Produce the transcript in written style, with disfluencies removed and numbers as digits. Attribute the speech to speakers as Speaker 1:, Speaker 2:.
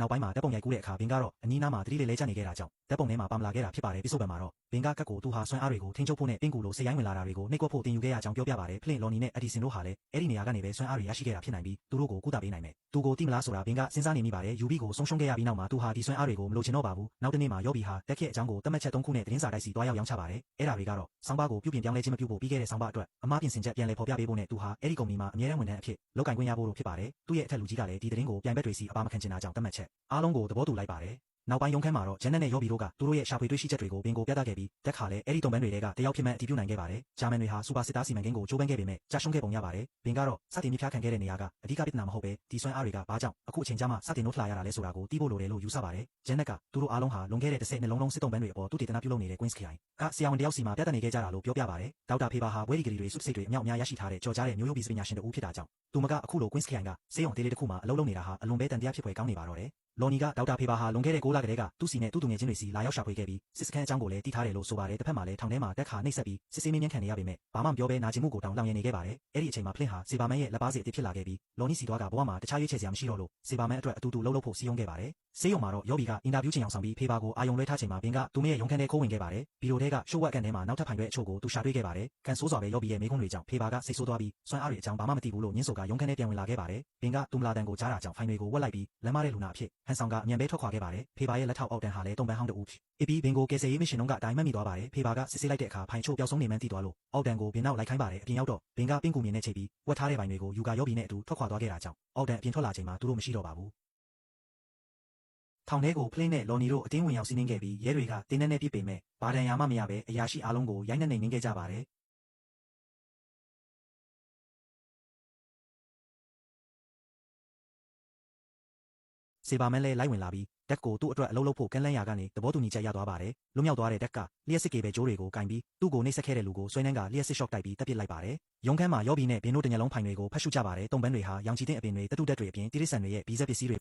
Speaker 1: နောက်ပိုင်းမှာဓာတ်ပုံရိုက်ကူးတဲ့အခါဘင်ကတော့အနီးနားမှာတတိလေးလဲကျနေခဲ့တာကြောင့်ဓာတ်ပုံထဲမှာပါမလာခဲ့တာဖြစ်ပါတယ်ပစ္စုပန်မှာတော့ဘင်ကကတ်ကိုသူဟာစွမ်းအားတွေကိုထိန်းချုပ်ဖို့နဲ့ပင်ကူလိုစိတ်ရိုင်းဝင်လာတာတွေကိုနှိပ်ကွပ်ဖို့တင်ယူခဲ့ရကြောင်းပြောပြပါတယ်ဖလင့်လော်နီနဲ့အဒီစင်တို့ဟာလည်းအဲ့ဒီနေရာကနေပဲစွမ်းအားတွေရရှိခဲ့တာဖြစ်နိုင်ပြီးသူတို့ကိုကုသပေးနိုင်မယ်သူကိုတိမလားဆိုတာဘင်ကစဉ်းစားနေမိပါတယ်ယူဘီကိုဆုံးရှုံးခဲ့ရပြီးနောက်မှာသူဟာဒီစွမ်းအားတွေကိုမလိုချင်တော့ပါဘူးနောက်တစ်နေ့မှာယောဘီဟာတက်ခဲ့အကြောင်းကိုတတ်မှတ်ချက်3ခုနဲ့သတင်းစာတိုက်စီတွားရောက်ရောင်းချပါတယ်အဲ့ဒါတွေကတော့ဆောင်းပါးကိုပြုပြင်ပြောင်းလဲခြင်းမပြုဖို့ပြီးခဲ့တဲ့ဆောင်းပါးအတွက်အမှားပြင်ဆင်ချက်ပြန်လည်ဖော်ပြပေးဖို့နဲ့သူဟာအဲ့ဒီကုမ္ပဏီမှာအမြဲတမ်းဝန်ထမ်းအဖြစ်လုပ်ကိုင်ခွင့်ရဖို့လို့ဖြစ်ပါတယ်သူ့ရဲ့အထက်လူကြီးကလည်းဒီသတင်းကိုပြိုင်ဘက်တွေစီအပါမခံချင်တာကြောင့်တတ်မှတ်ချက်အားလုံးကိုသဘောတူလိုက်ပါတယ်နောက်ပိုင်းရုံးခန်းမှာတော့ဂျန်နက်နဲ့ယောဘီတို့ကသူတို့ရဲ့ရှာဖွေတွေ့ရှိချက်တွေကိုဘင်ကိုပြသခဲ့ပြီးတက်ခါလည်းအဲ့ဒီတုံပန်းတွေကတယောက်ဖြစ်မှန်အတည်ပြုနိုင်ခဲ့ပါတယ်ဂျာမန်တွေဟာစူပါစစ်သားစီမံကိန်းကိုကြိုးပမ်းခဲ့ပေမဲ့ကြာရှုံးခဲ့ပုံရပါတယ်ဘင်ကတော့စတင်မြဖြားခံခဲ့တဲ့နေရာကအဓိကပြဿနာမဟုတ်ပဲဒီစွမ်းအားတွေကဘာကြောင့်အခုအချိန်ကြာမှစတင်နှုတ်လှရတာလဲဆိုတာကိုသိဖို့လိုတယ်လို့ယူဆပါတယ်ဂျန်နက်ကသူတို့အားလုံးဟာလွန်ခဲ့တဲ့10နှစ်လုံးစစ်တုံပန်းတွေအပေါ်သူတည်တနာပြုလုပ်နေတဲ့ Queen's ခရိုင်ကဆရာဝန်တယောက်စီမှာပြသနေခဲ့ကြတာလို့ပြောပြပါတယ်ဒေါက်တာဖေဘာဟာဘွဲဒီဂရီတွေစုပ်စိတ်တွေအမြောက်အများရရှိထားတဲ့ကြော်ကြားတဲ့မျိုးရိုးဗီပညာရှင်တူဖြစ်တာကြောင့်သူမကအခုလို Queen's ခရိုင်ကဆေးရုံသေးလေးတစ်ခုမှာအလုပ်လုပ်နေတာဟာအလွန်ပဲတန်တရားဖြစ်ဖွယ်ကောင်းနေပါတော့တယ်လော်နီကဒေါက်တာဖေဘာဟာလွန်ခဲ့တဲ့6လကတည်းကသူ့စီနဲ့သူ့သူငယ်ချင်းတွေစီလာရောက်ရှာဖွေခဲ့ပြီးစစ်စခန်းအကြောင်းကိုလည်းတီးထားတယ်လို့ဆိုပါတယ်တစ်ဖက်မှာလည်းထောင်ထဲမှာတက်ခါနှိပ်စက်ပြီးစစ်ဆေးမင်းမြန်းခံနေရပေမဲ့ဘာမှမပြောဘဲနာကျင်မှုကိုတောင်လောင်ရနေခဲ့ပါတယ်အဲ့ဒီအချိန်မှာဖလင့်ဟာစေဘာမန်ရဲ့လက်ပါစီအစ်ဖြစ်လာခဲ့ပြီးလော်နီစီသွားကဘဝမှာတခြားရွေးချယ်စရာမရှိတော့လို့စေဘာမန်အတွက်အတူတူလှုပ်ဖို့စီယုံခဲ့ပါတယ်ဆေးရုံမှာတော့ယောဘီကအင်တာဗျူးချိန်အောင်ဆောင်ပြီးဖေဘာကိုအာယုံလွှဲထားချိန်မှာဘင်ကသူမရဲ့ရုံခန်းထဲခိုးဝင်ခဲ့ပါတယ်ဗီဒီယိုထဲကရှိုးဝက်ကန်ထဲမှာနောက်ထပ်ဖိုင်တွေအချို့ကိုသူရှာတွေ့ခဲ့ပါတယ်ကန်ဆိုးစွာပဲယောဘီရဲ့မိကုန်းတွေကြောင့်ဖေဘာကစိတ်ဆိုးသွားပြီးစွမ်းအားတွေအကြောင်းဘာမှမသိဘူးလို့ညှင်းဆိုကရုံခန်းထဲပြန်ဝင်လာခဲ့ပါတယ်ဘင်ကသူမလာတန်ကိုကြားတာကြောင့်ဖိုင်တွေကိုဝက်လိုက်ပြီးလမ်းမတဲ့လူနာအဖြစ်ဟန်ဆောင်ကအမြန်ပဲထွက်ခွာခဲ့ပါတယ်ဖေဘာရဲ့လက်ထောက်အောက်တန်းဟာလည်းတုံပန်းဟောင်းတူအေပီဘင်ကိုကယ်ဆယ်ရေးမရှင်တို့ကအတိုင်းမှတ်မိသွားပါတယ်ဖေဘာကစစ်ဆေးလိုက်တဲ့အခါဖိုင်ချို့ပျောက်ဆုံးနေမှန်းသိသွားလို့အောက်တန်းကိုဘင်နောက်လိုက်ခိုင်းပါတယ်အပြင်ရောက်တော့ဘင်ကပင့်ကူမြင်နဲ့ချိန်ပြီးဝက်ထားတဲ့ဖိုင်တွေကိုယူကာယောဘီနဲ့အတူထွက်ခွာသွားခဲ့တာကြောင့်အောက်တန်းအပြင်ထွက်လာချိန်မှာသူတို့မရှိတော့ပါဘူးထောင်ထဲကိုဖလင်းနဲ့လော်နီတို့အတင်းဝင်ရောက်စီးနှင်းခဲ့ပြီးရဲတွေကတင်းနဲ့ပြစ်ပေမဲ့ဘာဒဏ်ရာမှမရပဲအရာရှိအားလုံးကိုရိုက်နှက်နေနှင်းခဲ့ကြပါတယ်စေဘာမန်လည်းလိုက်ဝင်လာပြီးတက်ကိုသူ့အတွက်အလုပ်လုပ်ဖို့ကမ်းလှမ်းရာကနေသဘောတူညီချက်ရသွားပါတယ်လွတ်မြောက်သွားတဲ့တက်ကလျှက်စစ်ကေပဲကြိုးတွေကိုကင်ပြီးသူ့ကိုနှိပ်စက်ခဲ့တဲ့လူကိုဆွဲနှန်းကလျှက်စစ်ရှော့တိုက်ပြီးတပ်ပစ်လိုက်ပါတယ်ရုံးခန်းမှာယောဘီနဲ့ဘင်တို့တညလုံးဖိုင်တွေကိုဖတ်ရှုကြပါတယ်တုံပန်းတွေဟာရောင်ချီတဲ့အပင်တွေတတုတက်တွေအပြင်တိရစ္ဆာန်တွေရဲ့ဗီဇက်ပစ္စည်းတွေ